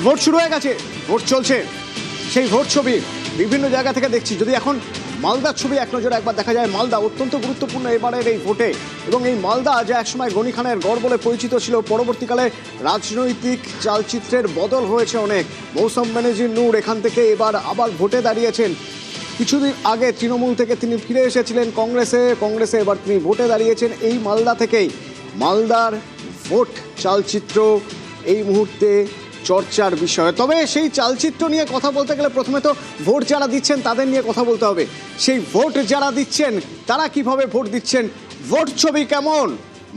Vote শুরু হয়ে গেছে, ভোট চলছে, সেই ভোট ছবি বিভিন্ন জায়গা থেকে দেখছি। যদি এখন মালদার ছবি এক নজরে একবার দেখা যায়, মালদা অত্যন্ত গুরুত্বপূর্ণ এবারের এই ভোটে। এবং এই মালদা যা একসময় গনি খানের গড় বলে পরিচিত ছিল, পরবর্তীকালে রাজনৈতিক চালচিত্রের বদল হয়েছে অনেক। মৌসম ব্যানার্জি নূর এখান থেকে এবার আবার ভোটে দাঁড়িয়েছেন। কিছুদিন আগে তৃণমূল থেকে তিনি ফিরে এসেছিলেন কংগ্রেসে এবার তিনি ভোটে দাঁড়িয়েছেন এই মালদা থেকেই। মালদার ভোট চালচিত্র এই মুহূর্তে চর্চার বিষয়। তবে সেই চালচিত্র নিয়ে কথা বলতে গেলে প্রথমে তো ভোট যারা দিচ্ছেন তাদের নিয়ে কথা বলতে হবে। সেই ভোট যারা দিচ্ছেন তারা কিভাবে ভোট দিচ্ছেন, ভোট ছবি কেমন?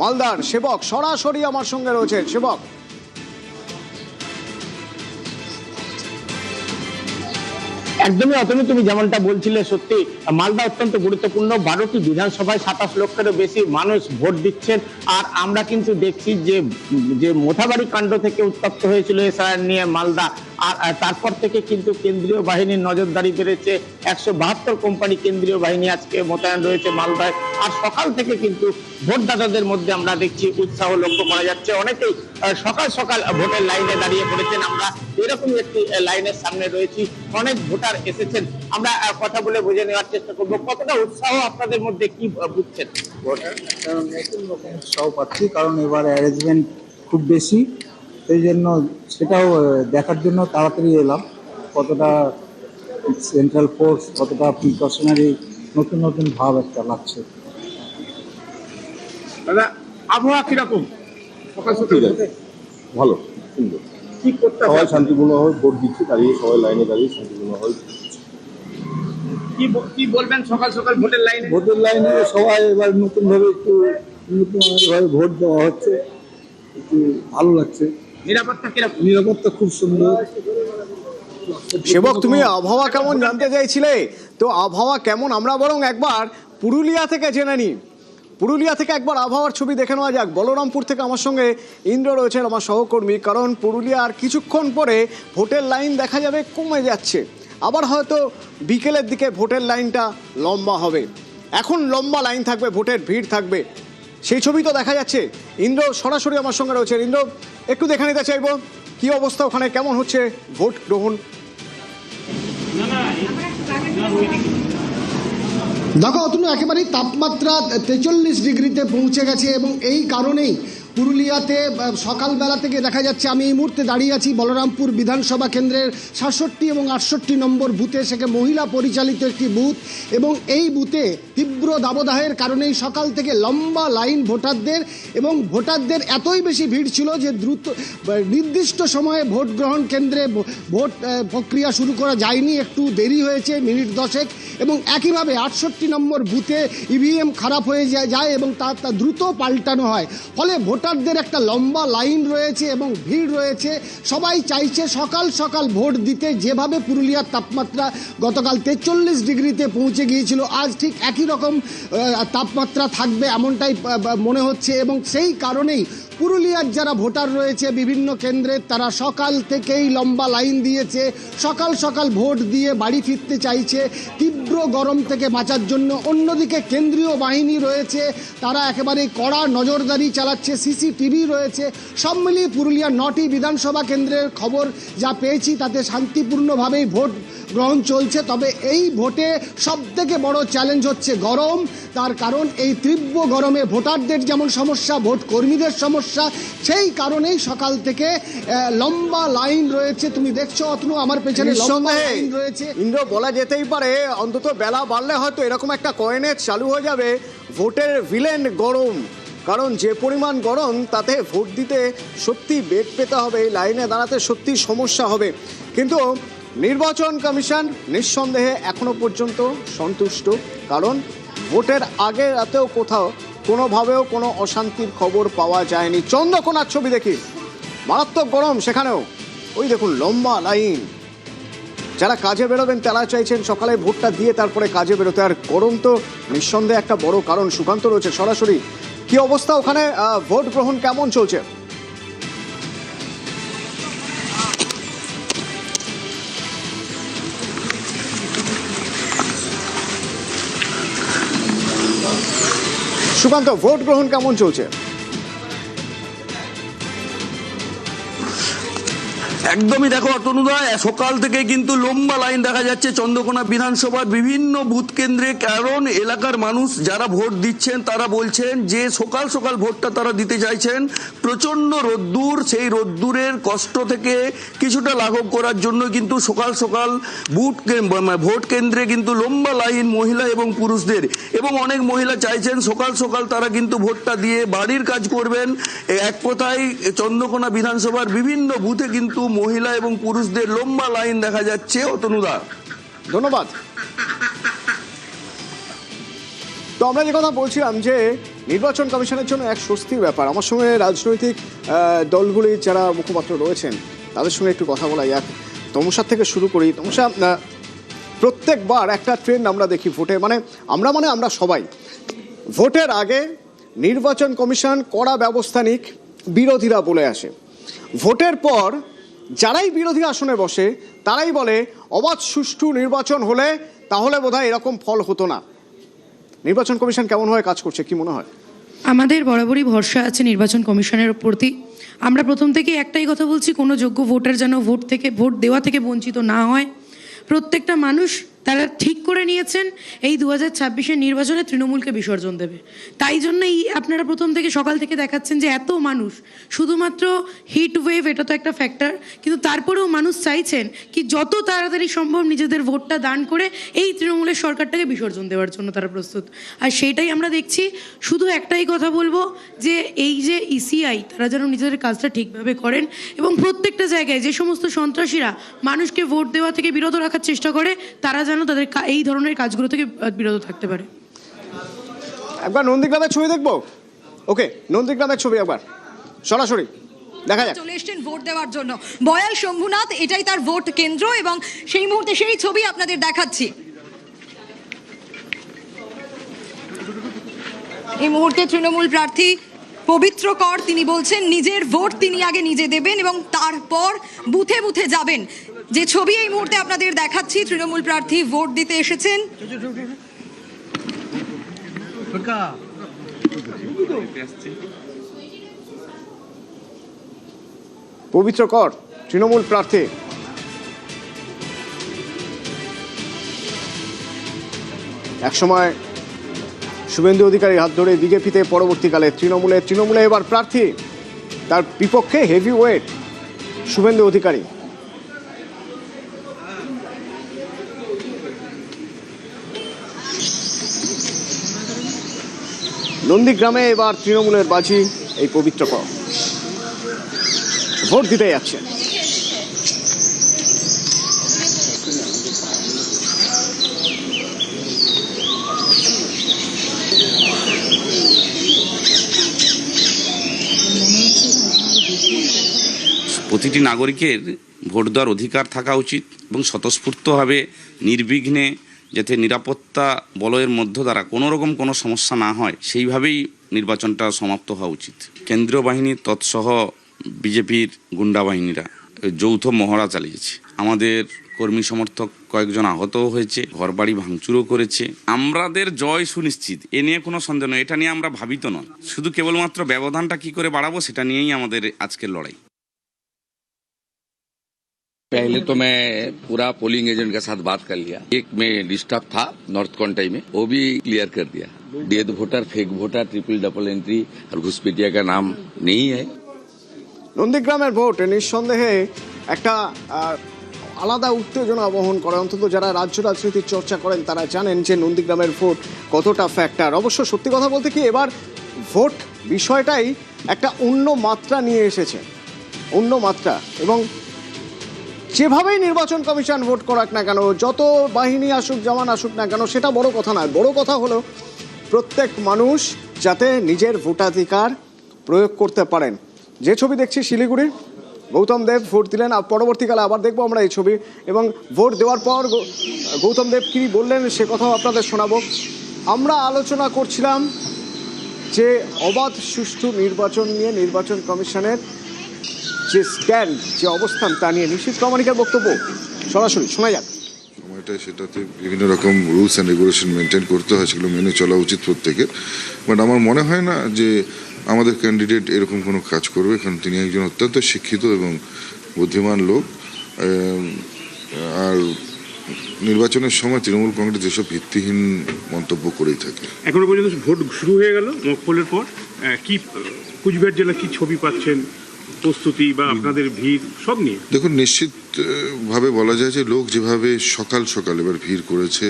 মালদার সেবক সরাসরি আমার সঙ্গে রয়েছেন। সেবক, একদমই অতনু, তুমি যেমনটা বলছিলে, সত্যি মালদা অত্যন্ত গুরুত্বপূর্ণ। 12টি বিধানসভায় 27 লক্ষেরও বেশি মানুষ ভোট দিচ্ছেন। আর আমরা কিন্তু দেখছি যে মোথাবাড়ি কাণ্ড থেকে উত্তপ্ত হয়েছিল এসআইআর নিয়ে মালদা, আর তারপর থেকে কিন্তু কেন্দ্রীয় বাহিনীর নজরদারি বেড়েছে। 172 কোম্পানি কেন্দ্রীয় বাহিনী আজকে মোতায়েন রয়েছে মালদায়। আর সকাল থেকে কিন্তু ভোটদাতাদের মধ্যে আমরা দেখছি উৎসাহ লক্ষ্য করা যাচ্ছে। অনেকেই সকাল সকাল ভোটের লাইনে দাঁড়িয়ে পড়েছেন। আমরা এরকমই একটি লাইনের সামনে রয়েছি, অনেক ভোটার এসেছেন। আমরা কথা বলে বুঝে নেওয়ার চেষ্টা করবো কতটা উৎসাহ আপনাদের মধ্যে, কি বুঝছেন? ভোটার একটা নতুন রকম উৎসাহ পাচ্ছি, কারণ এবার অ্যারেঞ্জমেন্ট খুব বেশি, সেই জন্য সেটাও দেখার জন্য তাড়াতাড়ি এলাম। কতটা সেন্ট্রাল ফোর্স, কতটা প্রিকশনারি, নতুন নতুন ভাব একটা লাগছে। দাদা, আবহাওয়া কিরকম? সকাল সকাল ভালো, সুন্দর। কি করতে হবে? সবাই শান্তিপূর্ণভাবে ভোট দিচ্ছে, দাঁড়িয়ে সবাই লাইনে দাঁড়িয়ে শান্তিপূর্ণভাবে। কি বলবেন সকাল সকাল ভোটের লাইনে? ভোটের লাইনে সবাই এবার নতুনভাবে একটু নতুনভাবে ভোট দেওয়া হচ্ছে, একটু ভালো লাগছে। নিরাপত্তা কিরকম? নিরাপত্তা খুব সুন্দর। সেবক, তুমি আবহাওয়া কেমন জানতে চাইছিলে, তো আবহাওয়া কেমন আমরা বরং একবার পুরুলিয়া থেকে জেনে নিই। পুরুলিয়া থেকে একবার আবহাওয়ার ছবি দেখে নেওয়া যাক। বলরামপুর থেকে আমার সঙ্গে ইন্দ্র রয়েছেন, আমার সহকর্মী। কারণ পুরুলিয়ার কিছুক্ষণ পরে ভোটের লাইন দেখা যাবে কমে যাচ্ছে, আবার হয়তো বিকেলের দিকে ভোটের লাইনটা লম্বা হবে। এখন লম্বা লাইন থাকবে, ভোটের ভিড় থাকবে, সেই ছবি তো দেখা যাচ্ছে। ইন্দ্র সরাসরি আমার সঙ্গে রয়েছেন। ইন্দ্র, একটু দেখে নিতে চাইবো কি অবস্থা ওখানে, কেমন হচ্ছে ভোট গ্রহণ? দেখো অতনু, একেবারেই তাপমাত্রা 43 ডিগ্রিতে পৌঁছে গেছে এবং এই কারণেই পুরুলিয়াতে সকালবেলা থেকে দেখা যাচ্ছে, আমি এই মুহূর্তে দাঁড়িয়ে আছি বলরামপুর বিধানসভা কেন্দ্রের 67 এবং 68 নম্বর বুথে। সেখানে মহিলা পরিচালিত একটি বুথ, এবং এই বুথে তীব্র দাবদাহের কারণেই সকাল থেকে লম্বা লাইন ভোটারদের, এবং ভোটারদের এতই বেশি ভিড় ছিল যে দ্রুত নির্দিষ্ট সময়ে ভোট গ্রহণ কেন্দ্রে ভোট প্রক্রিয়া শুরু করা যায়নি, একটু দেরি হয়েছে মিনিট 10। এবং একইভাবে 68 নম্বর বুথে ইভিএম খারাপ হয়ে যায় এবং তা দ্রুত পাল্টানো হয়। ফলে ভোটারদের একটা লম্বা লাইন রয়েছে এবং ভিড় রয়েছে। সবাই চাইছে সকাল সকাল ভোট দিতে। যেভাবে পুরুলিয়ার তাপমাত্রা গতকাল 43 ডিগ্রিতে পৌঁছে গিয়েছিল, আজ ঠিক একই রকম তাপমাত্রা থাকবে এমনটাই মনে হচ্ছে। এবং সেই কারণেই পুরুলিয়ার যারা ভোটার রয়েছে বিভিন্ন কেন্দ্রে, তারা সকাল থেকেই লম্বা লাইন দিয়েছে, সকাল সকাল ভোট দিয়ে বাড়ি ফিরতে চাইছে তীব্র গরম থেকে বাঁচার জন্য। অন্যদিকে কেন্দ্রীয় বাহিনী রয়েছে, তারা একেবারে কড়া নজরদারি চালাচ্ছে, সিসিটিভি রয়েছে। সব মিলিয়ে পুরুলিয়ার 9টি বিধানসভা কেন্দ্রের খবর যা পেয়েছি তাতে শান্তিপূর্ণভাবেই ভোট গ্রহণ চলছে। তবে এই ভোটে সবথেকে বড় চ্যালেঞ্জ হচ্ছে গরম। তার কারণ এই তীব্র গরমে ভোটারদের যেমন সমস্যা, ভোট কর্মীদের সমস্যা, সেই কারণেই সকাল থেকে লম্বা লাইন রয়েছে। তুমি দেখছো অতনু, আমার পেছনে লম্বা লাইন রয়েছে। ইন্দ্র, বলা যেতেই পারে অন্তত বেলা বাড়লে হয়তো এরকম একটা কয়েনেজ চালু হয়ে যাবে, ভোটের ভিলেন গরম। কারণ যে পরিমাণ গরম, তাতে ভোট দিতে সত্যি বেগ পেতে হবে, লাইনে দাঁড়াতে সত্যি সমস্যা হবে। কিন্তু নির্বাচন কমিশন নিঃসন্দেহে এখনো পর্যন্ত সন্তুষ্ট, কারণ ভোটের আগে রাতেও কোথাও কোনোভাবেও কোনো অশান্তির খবর পাওয়া যায়নি। চন্দ্রকোনার ছবি দেখি, মারাত্মক গরম সেখানেও। ওই দেখুন লম্বা লাইন, যারা কাজে বেরোবেন তারা চাইছেন সকালে ভোটটা দিয়ে তারপরে কাজে বেরোতে। আর গরম তো নিঃসন্দেহে একটা বড় কারণ। সুকান্ত রয়েছে সরাসরি, কি অবস্থা ওখানে, ভোট গ্রহণ কেমন চলছে? সুকান্ত, ভোট গ্রহণ কেমন চলছে? একদমই দেখো অতনুদা, সকাল থেকে কিন্তু লম্বা লাইন দেখা যাচ্ছে চন্দ্রকোনা বিধানসভার বিভিন্ন বুথ কেন্দ্রে। কারণ এলাকার মানুষ যারা ভোট দিচ্ছেন তারা বলছেন যে সকাল সকাল ভোটটা তারা দিতে চাইছেন। প্রচন্ড রোদ্দুর, সেই রোদ্দুরের কষ্ট থেকে কিছুটা লাঘব করার জন্য কিন্তু সকাল সকাল ভোট কেন্দ্রে কিন্তু লম্বা লাইন মহিলা এবং পুরুষদের, এবং অনেক মহিলা চাইছেন সকাল সকাল তারা কিন্তু ভোটটা দিয়ে বাড়ির কাজ করবেন। এক কথায় চন্দ্রকোনা বিধানসভার বিভিন্ন বুথে কিন্তু মহিলা এবং পুরুষদের লম্বা লাইন দেখা যাচ্ছে। অতনুদা, ধন্যবাদ। তো আমরা যে কথা বলছিলাম যে নির্বাচন কমিশনের জন্য এক স্বস্তির ব্যাপার। আমার সঙ্গে রাজনৈতিক দলগুলির যারা মুখপাত্র রয়েছেন তাদের সঙ্গে একটু কথা বলা যাক। তমসার থেকে শুরু করি। তমসা, প্রত্যেকবার একটা ট্রেন্ড আমরা দেখি ভোটে, আমরা সবাই ভোটের আগে নির্বাচন কমিশন কড়া ব্যবস্থা নিক, বিরোধীরা বলে আসে। ভোটের পর যারাই বিরোধী আসনে বসে তারাই বলে অবাধ সুষ্ঠু নির্বাচন হলে তাহলে বোধহয় এরকম ফল হতো না। নির্বাচন কমিশন কেমন হয়ে কাজ করছে, কি মনে হয়? আমাদের বরাবরই ভরসা আছে নির্বাচন কমিশনের প্রতি। আমরা প্রথম থেকে একটাই কথা বলছি, কোনো যোগ্য ভোটার যেন ভোট দেওয়া থেকে বঞ্চিত না হয়। প্রত্যেকটা মানুষ তারা ঠিক করে নিয়েছেন এই 2026-এর নির্বাচনে তৃণমূলকে বিসর্জন দেবে। তাই জন্যই আপনারা প্রথম থেকে সকাল থেকে দেখাচ্ছেন যে এত মানুষ, শুধুমাত্র হিট ওয়েভ এটা তো একটা ফ্যাক্টর, কিন্তু তারপরেও মানুষ চাইছেন কি যত তাড়াতাড়ি সম্ভব নিজেদের ভোটটা দান করে এই তৃণমূলের সরকারটাকে বিসর্জন দেওয়ার জন্য তারা প্রস্তুত। আর সেইটাই আমরা দেখছি। শুধু একটাই কথা বলবো যে এই যে ইসিআই তারা যেন নিজেদের কাজটা ঠিকভাবে করেন, এবং প্রত্যেকটা জায়গায় যে সমস্ত সন্ত্রাসীরা মানুষকে ভোট দেওয়া থেকে বিরত রাখার চেষ্টা করে তারা যেন তাদের এই ধরনের কাজগুলো থেকে বিরত থাকতে পারে। একবার নন্দীগ্রামের ছবি দেখবো। ওকে, নন্দীগ্রামের ছবি একবার সরাসরি দেখা যাক। চলে এসেছেন ভোট দেওয়ার জন্য বয়াল শম্ভুনাথ, এটাই তার ভোট কেন্দ্র, এবং সেই মুহূর্তে সেই ছবি আপনাদের দেখাচ্ছি। এই মুহূর্তে তৃণমূল প্রার্থী পবিত্র কর তিনি বলছেন নিজের ভোট তিনি আগে নিজে দেবেন এবং তারপর বুথে বুথে যাবেন। যে ছবি এই মুহূর্তে আপনাদের দেখাচ্ছি, তৃণমূল প্রার্থী ভোট দিতে এসেছেন। পবিত্র কর তৃণমূল প্রার্থী। একসময় শুভেন্দু অধিকারীর হাত ধরে বিজেপিতে, পরবর্তীকালে তৃণমূলে এবার প্রার্থী। তার বিপক্ষে হেভি ওয়েট শুভেন্দু অধিকারী। নন্দীগ্রামে এবার তৃণমূলের বাজি এই পবিত্র কর, ভোট দিতে যাচ্ছে। প্রতিটি নাগরিকের ভোট দেওয়ার অধিকার থাকা উচিত এবং স্বতঃস্ফূর্তভাবে নির্বিঘ্নে যাতে নিরাপত্তা বলয়ের মধ্য দ্বারা কোনো রকম কোনো সমস্যা না হয় সেইভাবেই নির্বাচনটা সমাপ্ত হওয়া উচিত। কেন্দ্রীয় বাহিনী তৎসহ বিজেপির গুন্ডা বাহিনীরা যৌথ মহড়া চালিয়েছে। আমাদের কর্মী সমর্থক কয়েকজন আহতও হয়েছে, ঘরবাড়ি ভাঙচুরও করেছে। আমাদের জয় সুনিশ্চিত, এ নিয়ে কোনো সন্দেহ নয়। এটা নিয়ে আমরা ভাবিত নয়, শুধু কেবলমাত্র ব্যবধানটা কি করে বাড়াবো সেটা নিয়েই আমাদের আজকের লড়াই। पहले तो मैं पूरा पोलिंग एजेंट के साथ बात कर लिया। एक में डिस्टर्ब था नॉर्थ कॉन्टाई में, वो भी क्लियर कर दिया। Death voter, fake voter, triple double entry और घुसपैठिया का नाम नहीं है। নন্দীগ্রামের ভোট নিঃসন্দেহে একটা আলাদা উত্তেজনা বহন করে। অন্তত যারা রাজ্য রাজনীতির চর্চা করেন তারা জানেন যে নন্দীগ্রামের ভোট কতটা ফ্যাক্টর। অবশ্য সত্যি কথা বলতে কি, এবার ভোট বিষয়টাই একটা অন্য মাত্রা নিয়ে এসেছে, অন্য মাত্রা। এবং যেভাবেই নির্বাচন কমিশন ভোট করাক না কেন, যত বাহিনী আসুক জওয়ান আসুক না কেন, সেটা বড় কথা নয়। বড় কথা হলো প্রত্যেক মানুষ যাতে নিজের ভোটাধিকার প্রয়োগ করতে পারেন। যে ছবি দেখছি শিলিগুড়ির, গৌতম দেব ভোট দিলেন, আর পরবর্তীকালে আবার দেখবো আমরা এই ছবি। এবং ভোট দেওয়ার পর গৌতম দেব কী বললেন সে কথাও আপনাদের শোনাবো। আমরা আলোচনা করছিলাম যে অবাধ সুষ্ঠু নির্বাচন নিয়ে নির্বাচন কমিশনের যে স্ট্যান্ড, যে অবস্থান, তা নিয়ে নিশীথ প্রামাণিকের বক্তব্য সরাসরি শোনা যাক। সময়টা সেটাতে বিভিন্ন রকম রুলস অ্যান্ড রেগুলেশন মেনটেন করতে হয়, সেগুলো মেনে চলা উচিত প্রত্যেকের। বাট আমার মনে হয় না যে আমাদের ক্যান্ডিডেট এরকম কোনো কাজ করবে, কারণ তিনি একজন অত্যন্ত শিক্ষিত এবং বুদ্ধিমান লোক। আর নির্বাচনের সময় তৃণমূল কংগ্রেস যেসব ভিত্তিহীন মন্তব্য করেই থাকে। এখনো পর্যন্ত ভোট শুরু হয়ে গেল, মকপলের পর কি কুচবিহার জেলা কি ছবি পাচ্ছেন, প্রস্তুতি বা আপনাদের ভিড় সব নিয়ে? দেখুন, নিশ্চিতভাবে বলা যায় যে লোক যেভাবে সকাল সকাল এবার ভিড় করেছে,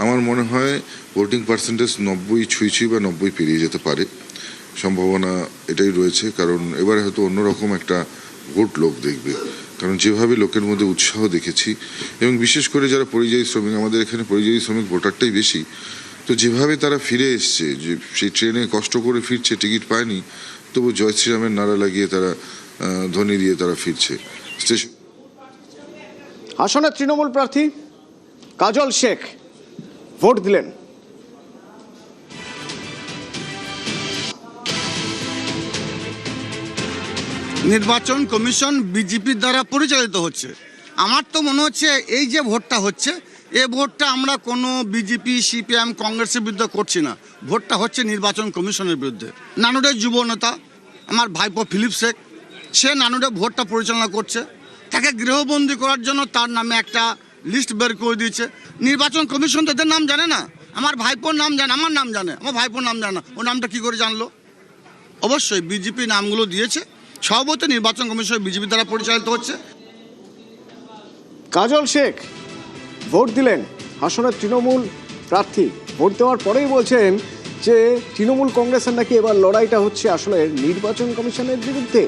আমার মনে হয় ভোটিং পার্সেন্টেজ 90 ছুঁই বা 90 পেরিয়ে যেতে পারে, সম্ভাবনা এটাই রয়েছে। কারণ এবারে হয়তো অন্যরকম একটা ভোট লোক দেখবে, কারণ যেভাবে লোকের মধ্যে উৎসাহ দেখেছি, এবং বিশেষ করে যারা পরিযায়ী শ্রমিক, আমাদের এখানে পরিযায়ী শ্রমিক ভোটারটাই বেশি, তো যেভাবে তারা ফিরে এসছে, যে সেই ট্রেনে কষ্ট করে ফিরছে, টিকিট পায়নি, তবু জয় শ্রীরামের নারা লাগিয়ে তারা ধ্বনি দিয়ে তারা ফিরছে স্টেশন। হাসনের তৃণমূল প্রার্থী কাজল শেখ ভোট দিলেন। নির্বাচন কমিশন বিজেপির দ্বারা পরিচালিত হচ্ছে। আমার তো মনে হচ্ছে এই যে ভোটটা হচ্ছে, এই ভোটটা আমরা কোনো বিজেপি, সিপিএম, কংগ্রেসের বিরুদ্ধে করছি না। ভোটটা হচ্ছে নির্বাচন কমিশনের বিরুদ্ধে। নানুরের যুব নেতা আমার ভাইপো ফিলিপ শেখ, সে নানুরে ভোটটা পরিচালনা করছে। তাকে গৃহবন্দী করার জন্য তার নামে একটা লিস্ট বের করে দিয়েছে। নির্বাচন কমিশন তাদের নাম জানে না, আমার ভাইপোর নাম জানে, আমার নাম জানে, আমার ভাইপোর নাম জানে না। ও নামটা কী করে জানলো? অবশ্যই বিজেপি নামগুলো দিয়েছে। সর্বত নির্বাচন কমিশন বিজেপি দ্বারা পরিচালিত হচ্ছে। কাজল শেখ ভোট দিলেন, হাসনের তৃণমূল প্রার্থী। ভোট দেওয়ার পরেই বলছেন যে তৃণমূল কংগ্রেসের নাকি এবার লড়াইটা হচ্ছে আসলে নির্বাচন কমিশনের বিরুদ্ধে।